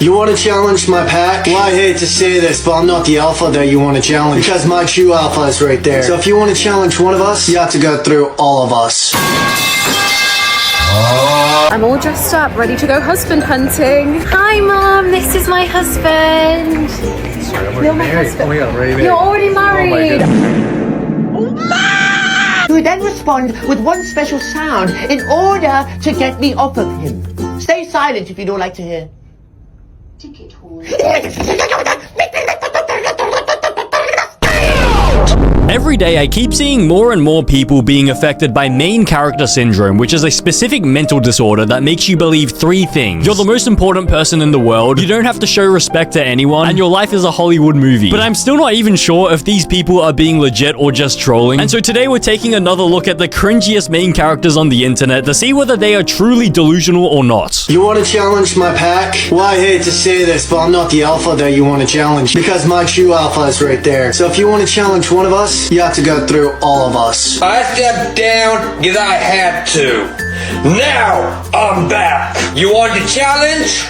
You want to challenge my pack? Well, I hate to say this, but I'm not the alpha that you want to challenge, because my true alpha is right there. So if you want to challenge one of us, you have to go through all of us. I'm all dressed up, ready to go husband hunting. Hi, Mom. This is my husband. Sorry, I'm already married. Oh my God, I'm already married. You're already married. Oh my God. You would then respond with one special sound in order to get me off of him. Stay silent if you don't like to hear. Ticket hole. Every day I keep seeing more and more people being affected by main character syndrome, which is a specific mental disorder that makes you believe three things. You're the most important person in the world, you don't have to show respect to anyone, and your life is a Hollywood movie. But I'm still not even sure if these people are being legit or just trolling. And so today we're taking another look at the cringiest main characters on the internet to see whether they are truly delusional or not. You want to challenge my pack? Well, I hate to say this, but I'm not the alpha that you want to challenge, because my true alpha is right there. So if you want to challenge one of us, you have to go through all of us. I stepped down because I had to. Now I'm back. You want to challenge?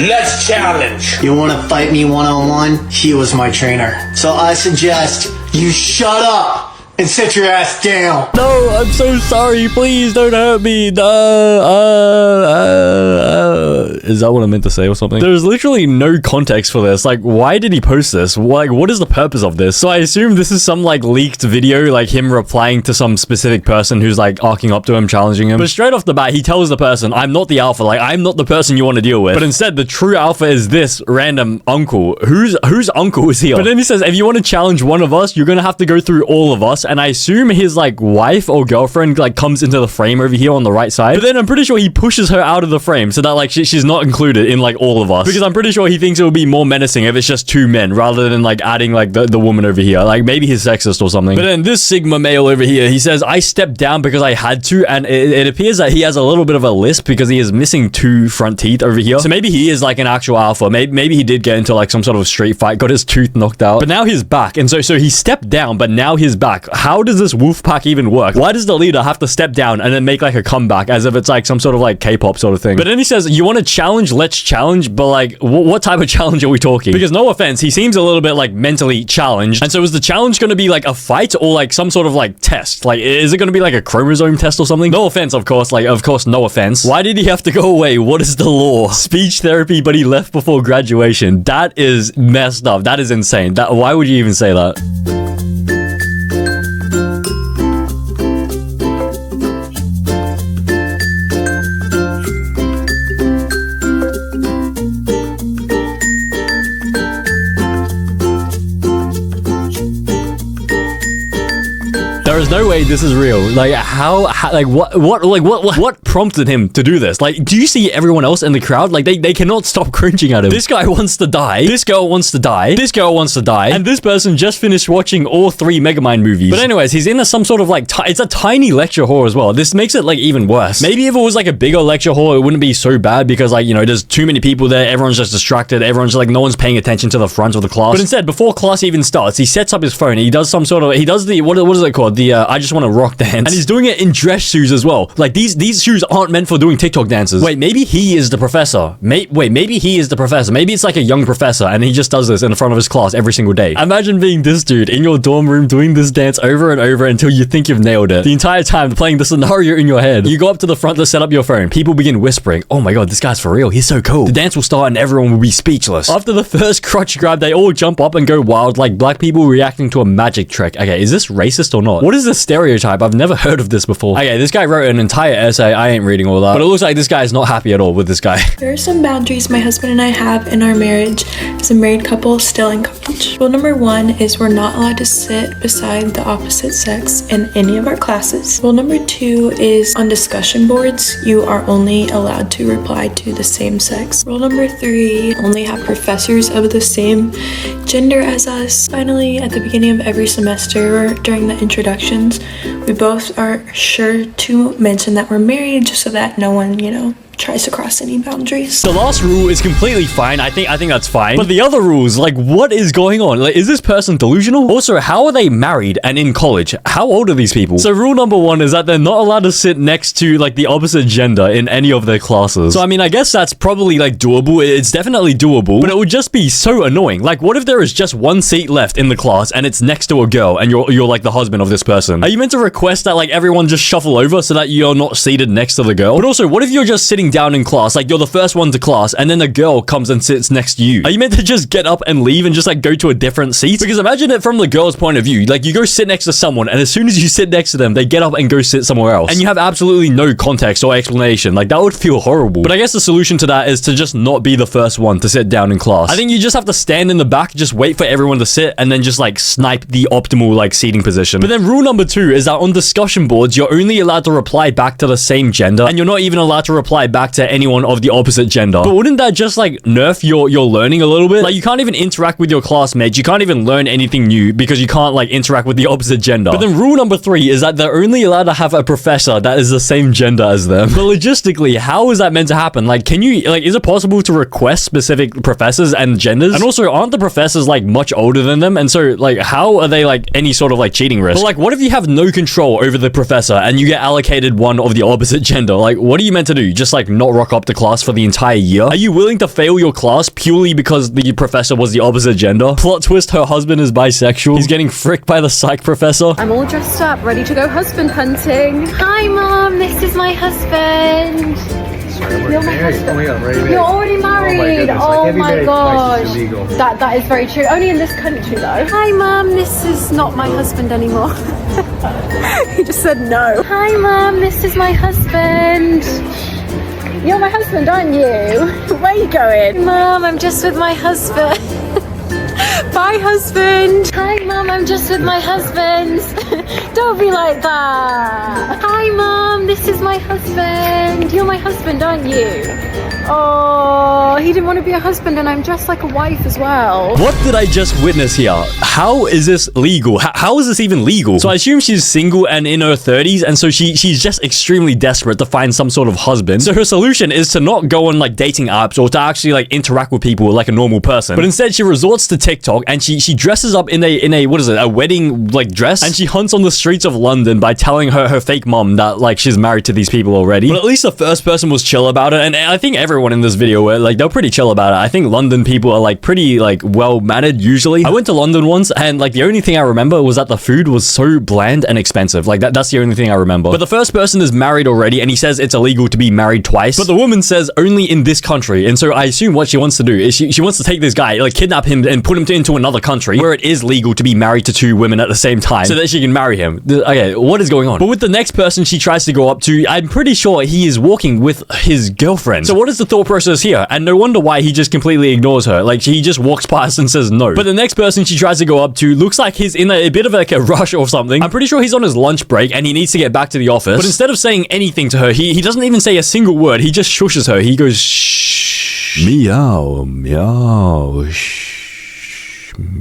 Let's challenge. You want to fight me one-on-one? He was my trainer. So I suggest you shut up and sit your ass down. No, I'm so sorry. Please don't hurt me. Is that what I meant to say or something? There's literally no context for this. Like, why did he post this? Like, what is the purpose of this? So I assume this is some like leaked video, like him replying to some specific person who's like arcing up to him, challenging him. But straight off the bat, he tells the person, I'm not the alpha. Like, I'm not the person you want to deal with. But instead, the true alpha is this random uncle. Whose uncle is here? But then he says, if you want to challenge one of us, you're going to have to go through all of us. And I assume his like wife or girlfriend like comes into the frame over here on the right side. But then I'm pretty sure he pushes her out of the frame so that like she's not included in like all of us, because I'm pretty sure he thinks it would be more menacing if it's just two men rather than like adding like the woman over here. Like maybe he's sexist or something. But then this Sigma male over here, he says, I stepped down because I had to, and it appears that he has a little bit of a lisp because he is missing two front teeth over here. So maybe he is like an actual alpha. Maybe he did get into like some sort of street fight, got his tooth knocked out, but now he's back. And so he stepped down, but now he's back. How does this wolf pack even work? Why does the leader have to step down and then make like a comeback as if it's like some sort of like K-pop sort of thing? But then he says, you want to challenge? Let's challenge. But like, what type of challenge are we talking? Because no offense, he seems a little bit like mentally challenged. And so is the challenge going to be like a fight or like some sort of like test? Like, is it going to be like a chromosome test or something? No offense, of course. Like, of course, no offense. Why did he have to go away? What is the law? Speech therapy, but he left before graduation. That is messed up. That is insane. Why would you even say that? There is no way this is real. Like, how like, what prompted him to do this? Like, do you see everyone else in the crowd? Like, they cannot stop cringing at him. This guy wants to die. This girl wants to die. This girl wants to die. And this person just finished watching all 3 Megamind movies. But anyways, he's in some sort of like, it's a tiny lecture hall as well. This makes it like even worse. Maybe if it was like a bigger lecture hall, it wouldn't be so bad because like, you know, there's too many people there. Everyone's just distracted. Everyone's like, no one's paying attention to the front of the class. But instead, before class even starts, he sets up his phone. He does some sort of, he does the, what is it called? The, I just want to rock dance. And he's doing it in dress shoes as well. Like these shoes aren't meant for doing TikTok dances. Wait, maybe he is the professor. Maybe he is the professor. Maybe it's like a young professor and he just does this in front of his class every single day. Imagine being this dude in your dorm room doing this dance over and over until you think you've nailed it. The entire time playing the scenario in your head. You go up to the front to set up your phone. People begin whispering, oh my god, this guy's for real. He's so cool. The dance will start and everyone will be speechless. After the first crotch grab, they all jump up and go wild like black people reacting to a magic trick. Okay, is this racist or not? What is this stereotype? I've never heard of this before. Okay, this guy wrote an entire essay. I ain't reading all that. But it looks like this guy is not happy at all with this guy. There are some boundaries my husband and I have in our marriage as a married couple still in college. Rule number 1 is we're not allowed to sit beside the opposite sex in any of our classes. Rule number 2 is on discussion boards, you are only allowed to reply to the same sex. Rule number 3, only have professors of the same gender as us. Finally, at the beginning of every semester or during the introductions, we both are sure to mention that we're married just so that no one, tries to cross any boundaries. The last rule is completely fine. I think that's fine. But the other rules, like, what is going on? Like, is this person delusional? Also, how are they married and in college? How old are these people? So rule number 1 is that they're not allowed to sit next to like the opposite gender in any of their classes. So I mean, I guess that's probably like doable. It's definitely doable, but it would just be so annoying. Like, what if there is just one seat left in the class and it's next to a girl and you're like the husband of this person? Are you meant to request that like everyone just shuffle over so that you're not seated next to the girl? But also, what if you're just sitting down in class, like you're the first one to class, and then a girl comes and sits next to you? Are you meant to just get up and leave and just like go to a different seat? Because imagine it from the girl's point of view. Like, you go sit next to someone, and as soon as you sit next to them, they get up and go sit somewhere else, and you have absolutely no context or explanation. Like, that would feel horrible. But I guess the solution to that is to just not be the first one to sit down in class. I think you just have to stand in the back, just wait for everyone to sit, and then just like snipe the optimal like seating position. But then rule number 2 is that on discussion boards, you're only allowed to reply back to the same gender, and you're not even allowed to reply back to anyone of the opposite gender. But wouldn't that just like nerf your learning a little bit? Like, you can't even interact with your classmates, you can't even learn anything new because you can't like interact with the opposite gender. But then rule number 3 is that they're only allowed to have a professor that is the same gender as them. But logistically, how is that meant to happen? Like, can you, like, is it possible to request specific professors and genders? And also, aren't the professors like much older than them? And so like, how are they like any sort of like cheating risk? But like, what if you have no control over the professor and you get allocated one of the opposite gender? Like, what are you meant to do? Just like not rock up to class for the entire year? Are you willing to fail your class purely because the professor was the opposite gender? Plot twist, her husband is bisexual. He's getting fricked by the psych professor. I'm all dressed up, ready to go husband hunting. Hi, Mom. This is my husband. You're my husband. Oh, yeah, right. You're already married. Oh my gosh. Illegal. That is very true. Only in this country, though. Hi, Mom. This is not my husband anymore. He just said no. Hi, Mom. This is my husband. You're my husband, aren't you? Where are you going? Mom, I'm just with my husband. Bye, husband. Hi, Mom, I'm just with my husband. Don't be like that. Hi, Mom, this is my husband. You're my husband, aren't you? Oh, he didn't want to be a husband, and I'm dressed like a wife as well. What did I just witness here? How is this legal? How is this even legal? So I assume she's single and in her 30s, and so she's just extremely desperate to find some sort of husband. So her solution is to not go on like dating apps or to actually like interact with people like a normal person, but instead she resorts to TikTok and she dresses up in a what is it, a wedding like dress, and she hunts on the streets of London by telling her fake mom that like she's married to these people already. But at least the first person was chill about it, and I think everyone in this video were like, they're pretty chill about it. I think London people are like pretty like well mannered usually. I went to London once, and like the only thing I remember was that the food was so bland and expensive. Like that's the only thing I remember. But the first person is married already, and he says it's illegal to be married twice, but the woman says only in this country. And so I assume what she wants to do is she wants to take this guy, like kidnap him and put him into another country where it is legal to be married to 2 women at the same time so that she can marry him. Okay, what is going on? But with the next person she tries to go up to, I'm pretty sure he is walking with his girlfriend. So what is the thought process here? And no wonder why he just completely ignores her. Like, he just walks past and says no. But the next person she tries to go up to looks like he's in a bit of like a rush or something. I'm pretty sure he's on his lunch break and he needs to get back to the office. But instead of saying anything to her, he doesn't even say a single word. He just shushes her. He goes shh, meow, meow, shh.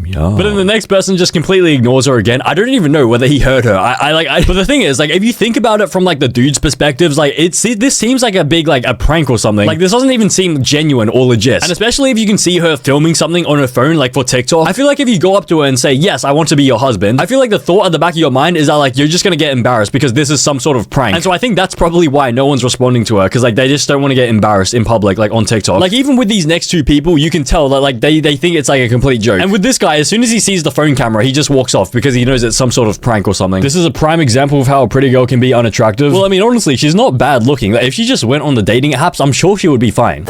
Yeah. But then the next person just completely ignores her again. I don't even know whether he heard her. But the thing is, like, if you think about it from like the dude's perspectives, like this seems like a big like a prank or something. Like, this doesn't even seem genuine or legit. And especially if you can see her filming something on her phone, like for TikTok, I feel like if you go up to her and say, yes, I want to be your husband, I feel like the thought at the back of your mind is that like you're just gonna get embarrassed because this is some sort of prank. And so I think that's probably why no one's responding to her, because like they just don't want to get embarrassed in public, like on TikTok. Like, even with these next 2 people, you can tell that like they think it's like a complete joke. And with this guy, as soon as he sees the phone camera, he just walks off because he knows it's some sort of prank or something. This is a prime example of how a pretty girl can be unattractive. Well, I mean, honestly, she's not bad looking. Like, if she just went on the dating apps, I'm sure she would be fine.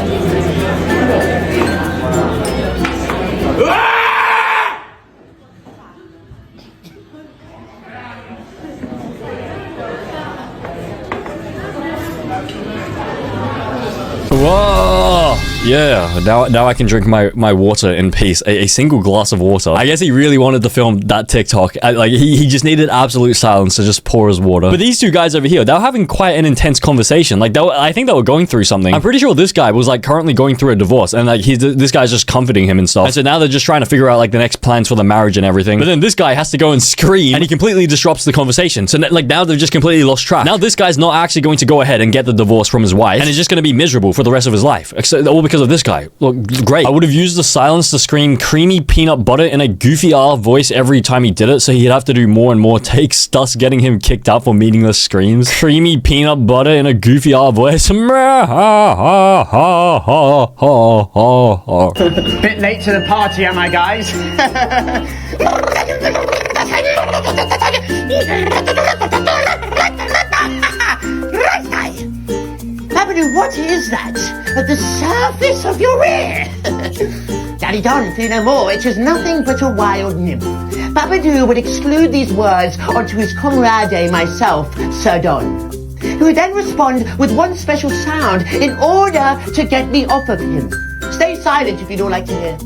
Whoa! Yeah, now I can drink my water in peace. A single glass of water. I guess he really wanted to film that TikTok. Like, he just needed absolute silence to just pour his water. But these two guys over here, they were having quite an intense conversation. Like, I think they were going through something. I'm pretty sure this guy was, like, currently going through a divorce. And, like, this guy's just comforting him and stuff. And so now they're just trying to figure out, like, the next plans for the marriage and everything. But then this guy has to go and scream, and he completely disrupts the conversation. So, like, now they've just completely lost track. Now this guy's not actually going to go ahead and get the divorce from his wife, and is just going to be miserable for the rest of his life. All because of this guy. Look, great. I would have used the silence to scream creamy peanut butter in a goofy voice every time he did it, so he'd have to do more and more takes, thus getting him kicked out for meaningless screams. Creamy peanut butter in a goofy voice. Bit late to the party, am I, guys? Babadoo, what is that at the surface of your ear? Daddy Don, fear no more, it is nothing but a wild nymph. Babadoo would exclude these words onto his comrade, myself, Sir Don, who would then respond with one special sound in order to get me off of him. Stay silent if you don't like to hear.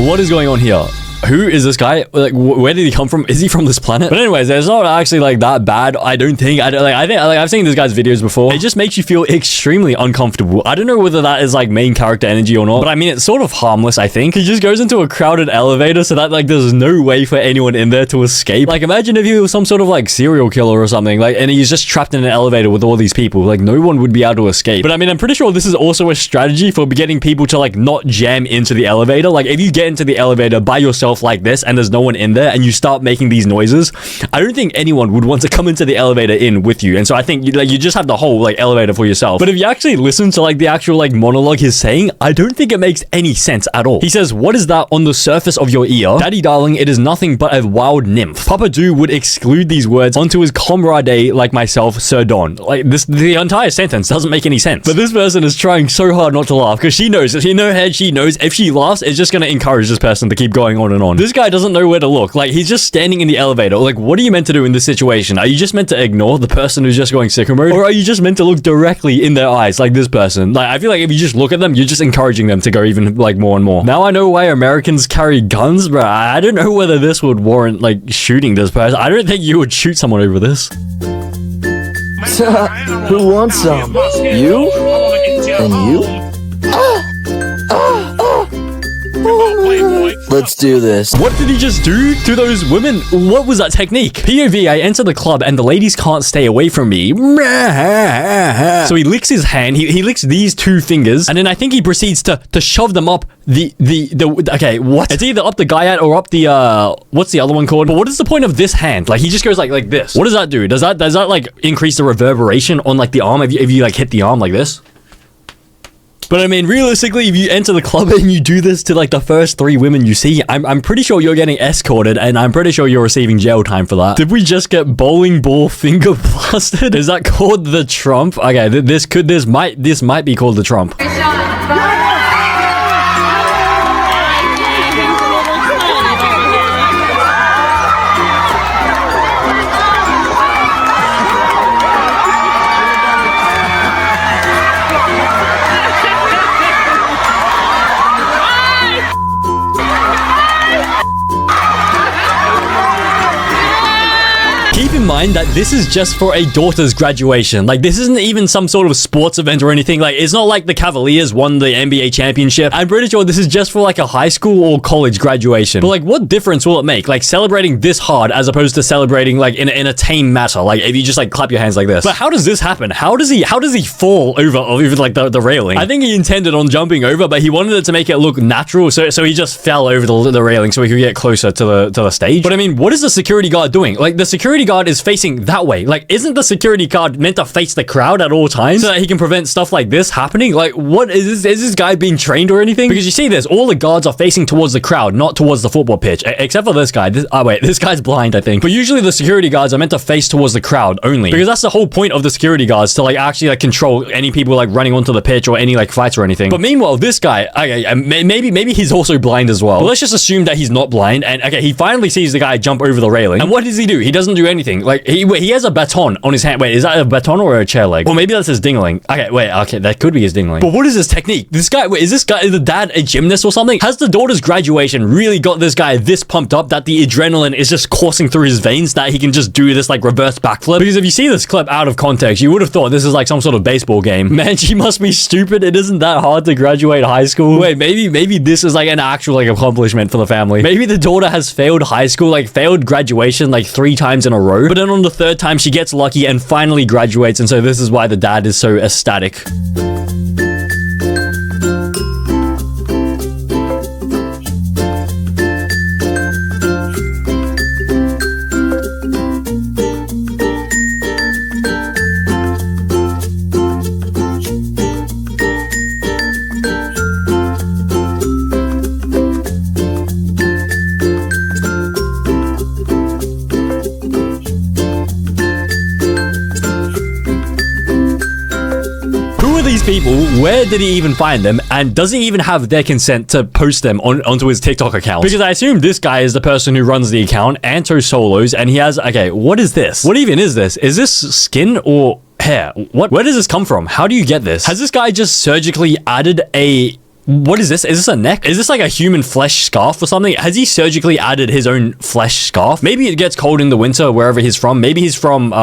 What is going on here? Who is this guy? Like, where did he come from? Is he from this planet? But anyways, it's not actually like that bad. I don't think. I think I've seen this guy's videos before. It just makes you feel extremely uncomfortable. I don't know whether that is like main character energy or not, but I mean, it's sort of harmless, I think. He just goes into a crowded elevator so that like there's no way for anyone in there to escape. Like, imagine if he was some sort of like serial killer or something, like, and he's just trapped in an elevator with all these people. Like, no one would be able to escape. But I mean, I'm pretty sure this is also a strategy for getting people to like not jam into the elevator. Like, if you get into the elevator by yourself like this and there's no one in there and you start making these noises, I don't think anyone would want to come into the elevator in with you. And so I think you just have the whole like elevator for yourself. But if you actually listen to like the actual like monologue he's saying, I don't think it makes any sense at all. He says, "What is that on the surface of your ear? Daddy darling, it is nothing but a wild nymph." Papa Do would exclude these words onto his comrade like myself, Sir Don. Like, the entire sentence doesn't make any sense. But this person is trying so hard not to laugh because she knows, in her head, she knows if she laughs, it's just going to encourage this person to keep going on and on. This guy doesn't know where to look. Like, he's just standing in the elevator. Like, what are you meant to do in this situation? Are you just meant to ignore the person who's just going sicko mode? Or are you just meant to look directly in their eyes like this person? Like, I feel like if you just look at them, you're just encouraging them to go even like more and more. Now I know why Americans carry guns, but I don't know whether this would warrant like shooting this person. I don't think you would shoot someone over this. Who wants some? You? And you? Let's do this. What did he just do to those women? What was that technique? POV, I enter the club and the ladies can't stay away from me. So he licks his hand, he licks these two fingers, and then I think he proceeds to shove them up okay, what? It's either up the guyat or up the, what's the other one called? But what is the point of this hand? Like, he just goes like this. What does that do? Does that like increase the reverberation on like the arm if you like hit the arm like this? But I mean, realistically, if you enter the club and you do this to like the first 3 women you see, I'm pretty sure you're getting escorted, and I'm pretty sure you're receiving jail time for that. Did we just get bowling ball finger blasted? Is that called the Trump? Okay, this might be called the Trump. Keep in mind that this is just for a daughter's graduation. Like, this isn't even some sort of sports event or anything. Like, it's not like the Cavaliers won the NBA championship. I'm pretty sure this is just for like a high school or college graduation. But like, what difference will it make? Like, celebrating this hard as opposed to celebrating like in a tame matter. Like, if you just like clap your hands like this. But how does this happen? How does he fall over like the railing? I think he intended on jumping over, but he wanted it to make it look natural. So he just fell over the railing so he could get closer to the stage. But I mean, what is the security guard doing? Like, the security guard is facing that way. Like, isn't the security guard meant to face the crowd at all times so that he can prevent stuff like this happening? Like, what is this guy being trained or anything? Because you see this, all the guards are facing towards the crowd, not towards the football pitch, except for this guy. This guy's blind, I think. But usually the security guards are meant to face towards the crowd only, because that's the whole point of the security guards, to like actually like control any people like running onto the pitch or any like fights or anything. But meanwhile, this guy, okay, maybe he's also blind as well. But let's just assume that he's not blind. And okay, he finally sees the guy jump over the railing, and what does he do? He doesn't do anything. Like, he has a baton on his hand. Wait, is that a baton or a chair leg? Or maybe that's his dingling. Okay, wait, okay, that could be his dingling. But what is his technique? This guy, wait, is the dad a gymnast or something? Has the daughter's graduation really got this guy this pumped up that the adrenaline is just coursing through his veins that he can just do this like reverse backflip? Because if you see this clip out of context, you would have thought this is like some sort of baseball game. Man, she must be stupid. It isn't that hard to graduate high school. Wait, maybe this is like an actual like accomplishment for the family. Maybe the daughter has failed high school, like failed graduation like 3 times in a row. But then on the 3rd time, she gets lucky and finally graduates. And so this is why the dad is so ecstatic. These people, where did he even find them, and does he even have their consent to post them onto his TikTok account? Because I assume this guy is the person who runs the account, Anto Solos, and he has, okay, what is this? What even is this? Is this skin or hair? Where does this come from? How do you get this? Has this guy just surgically added a... What is this? Is this a neck? Is this like a human flesh scarf or something? Has he surgically added his own flesh scarf? Maybe it gets cold in the winter wherever he's from. Maybe he's from,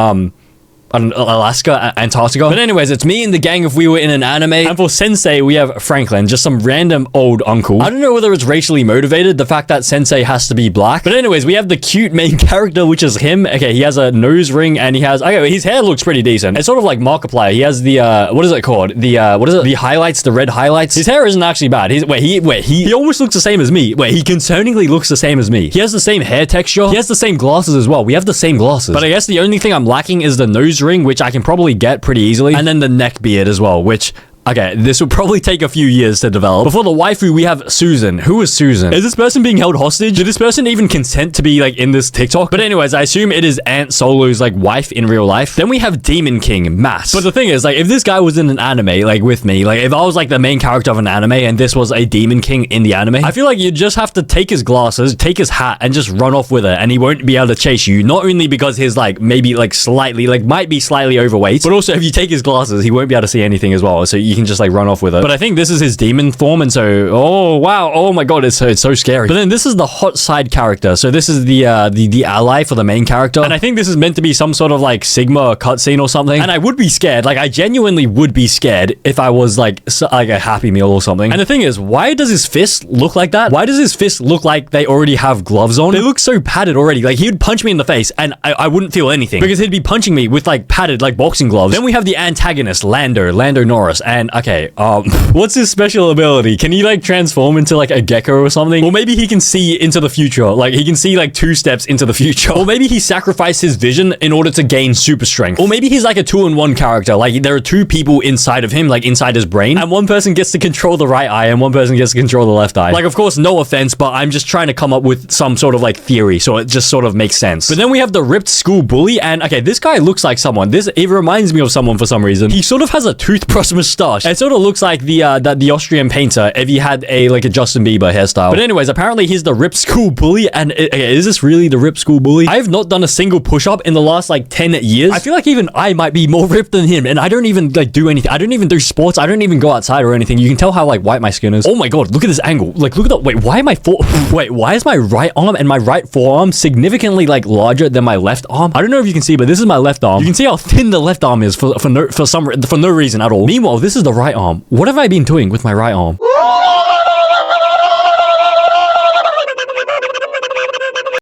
Alaska, Antarctica. But anyways, it's me and the gang if we were in an anime. And for Sensei, we have Franklin, just some random old uncle. I don't know whether it's racially motivated, the fact that Sensei has to be black. But anyways, we have the cute main character, which is him. Okay, he has a nose ring and he has... Okay, his hair looks pretty decent. It's sort of like Markiplier. He has the, what is it called? The, what is it? The highlights, the red highlights. His hair isn't actually bad. He almost looks the same as me. He concerningly looks the same as me. He has the same hair texture. He has the same glasses as well. We have the same glasses. But I guess the only thing I'm lacking is the nose ring, which I can probably get pretty easily, and then the neck beard as well, which... Okay, this will probably take a few years to develop. Before the waifu, we have Susan. Who is Susan? Is this person being held hostage? Did this person even consent to be, like, in this TikTok? But anyways, I assume it is Aunt Solo's, like, wife in real life. Then we have Demon King, Matt. But the thing is, like, if this guy was in an anime, like, with me, like, if I was, like, the main character of an anime and this was a Demon King in the anime, I feel like you just have to take his glasses, take his hat, and just run off with it, and he won't be able to chase you. Not only because his, like, maybe, like, slightly, like, might be slightly overweight, but also if you take his glasses, he won't be able to see anything as well, so you can just, like, run off with it. But I think this is his demon form, and so, oh wow, oh my god, it's so scary. But then this is the hot side character, so this is the ally for the main character, and I think this is meant to be some sort of like Sigma cutscene or something. And I would be scared, like I genuinely would be scared if I was like a Happy Meal or something. And the thing is, why does his fist look like that? Why does his fist look like they already have gloves on? They look so padded already. Like he would punch me in the face and I wouldn't feel anything because he'd be punching me with like padded like boxing gloves. Then we have the antagonist, Lando Norris, and okay, what's his special ability? Can he like transform into like a gecko or something? Or maybe he can see into the future. Like he can see like 2 steps into the future. Or maybe he sacrificed his vision in order to gain super strength. Or maybe he's like a 2-in-1 character. Like there are 2 people inside of him, like inside his brain. And one person gets to control the right eye and one person gets to control the left eye. Like of course, no offense, but I'm just trying to come up with some sort of like theory. So it just sort of makes sense. But then we have the ripped school bully. And okay, this guy looks like someone. It reminds me of someone for some reason. He sort of has a toothbrush mustache. It sort of looks like the Austrian painter if he had a Justin Bieber hairstyle. But anyways, apparently he's the ripped school bully. And is this really the ripped school bully? I have not done a single push-up in the last like 10 years. I feel like even I might be more ripped than him, and I don't even like do anything. I don't even do sports. I don't even go outside or anything. You can tell how like white my skin is. Oh my god, look at this angle. Like look at that. Wait, why am I why is my right arm and my right forearm significantly like larger than my left arm? I don't know if you can see, but this is my left arm. You can see how thin the left arm is for no reason at all. Meanwhile, this is the right arm. What have I been doing with my right arm?